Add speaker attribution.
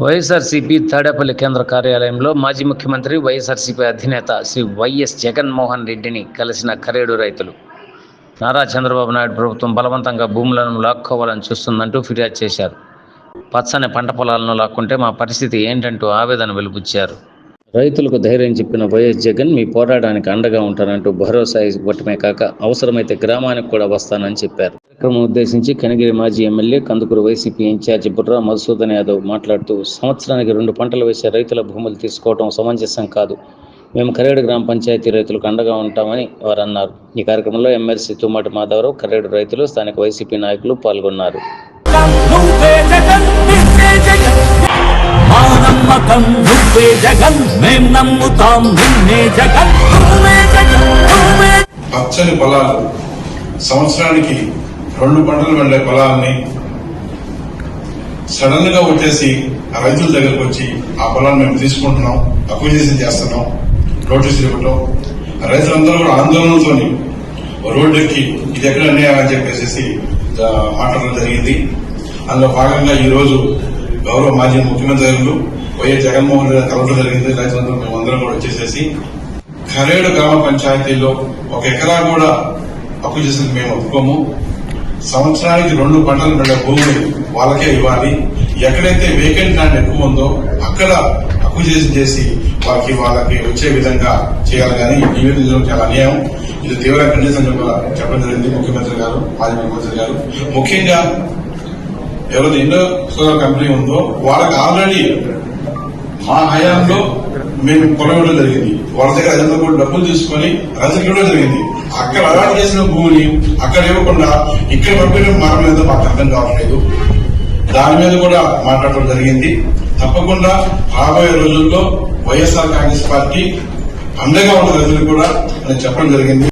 Speaker 1: వైఎస్ఆర్సీపీ తాడేపల్లి కేంద్ర కార్యాలయంలో మాజీ ముఖ్యమంత్రి వైఎస్ఆర్సీపీ అధినేత శ్రీ వైఎస్ జగన్మోహన్ రెడ్డిని కలిసిన కరేడు రైతులు. నారా చంద్రబాబు నాయుడు ప్రభుత్వం బలవంతంగా భూములను లాక్కోవాలని చూస్తుందంటూ ఫిర్యాదు చేశారు. పచ్చని పంట పొలాలను లాక్కుంటే మా పరిస్థితి ఏంటంటూ ఆవేదన వెలుబుచ్చారు. రైతులకు ధైర్యం చెప్పిన వైఎస్ జగన్ మీ పోరాటానికి అండగా ఉంటానంటూ భరోసా ఇవ్వటమే కాక అవసరమైతే గ్రామానికి కూడా వస్తానని చెప్పారు. కార్యక్రమం ఉద్దేశించి కనిగిరి మాజీ MLA Kandukur YCP incharge Burra Madhusudan Yadav మాట్లాడుతూ, సంవత్సరానికి 2 పంటలు వేసే రైతుల భూములు తీసుకోవడం సమంజసం కాదు. మేము కరేడు గ్రామ పంచాయతీ రైతులకు అండగా ఉంటామని వారు అన్నారు. ఈ కార్యక్రమంలో ఎమ్మెల్సీ తుమ్మటి మాధవరావు, కరేడు రైతులు, స్థానిక వైసీపీ నాయకులు పాల్గొన్నారు.
Speaker 2: పచ్చని పొలాలు, సంవత్సరానికి 2 పంటలు పండే పొలాలని సడన్ గా వచ్చేసి రైతుల దగ్గరకు వచ్చి ఆ పొలాన్ని మేము తీసుకుంటున్నాం, అక్విజిషన్ చేస్తున్నాం, నోటీసులు ఇవ్వటం, రైతులందరూ కూడా ఆందోళనతో రోడ్డెక్కి ఇది ఎక్కడ అన్యాయం అని చెప్పేసి మాట్లాడడం జరిగింది. అందులో భాగంగా ఈ రోజు గౌరవ మాజీ ముఖ్యమంత్రి వైఎస్ జగన్మోహన్ రెడ్డి కలవడం జరిగింది. రైతులందరూ మేమందరం కూడా వచ్చేసేసి కరేడు గ్రామ పంచాయతీలో 1 ఎకరా కూడా అక్విజిషన్ మేము ఒప్పుకోము, సంవత్సరానికి 2 పంటలు పండే భూములు వాళ్ళకే ఇవ్వాలి, ఎక్కడైతే వేకెంట్ ల్యాండ్ ఎక్కువ ఉందో అక్కడ అక్విజిషన్ చేసి వాళ్ళకి వచ్చే విధంగా చేయాలి. కానీ ఈ విధంగా చాలా అన్యాయం, ఇది తీవ్ర ఖండితంగా కూడా చెప్పడం జరిగింది ముఖ్యమంత్రి గారు, మాజీ ముఖ్యమంత్రి గారు. ముఖ్యంగా ఎవరైతే ఇండో సోలార్ కంపెనీ ఉందో వాళ్ళకి ఆల్రెడీ మా హయాంలో మేము పొలం ఇవ్వడం జరిగింది, వాళ్ళ దగ్గర 500 కోట్ల డబ్బులు తీసుకుని రైతులకు ఇవ్వడం జరిగింది. అక్కడ అలాంటి చేసిన భూమిని అక్కడ ఇవ్వకుండా ఇక్కడ పంపించడం మాత్రం ఏదో మాకు అర్థం కావట్లేదు. దాని మీద కూడా మాట్లాడటం జరిగింది. తప్పకుండా రాబోయే రోజుల్లో వైఎస్ఆర్ కాంగ్రెస్ పార్టీ అండగా ఉన్న రైతులు కూడా చెప్పడం జరిగింది.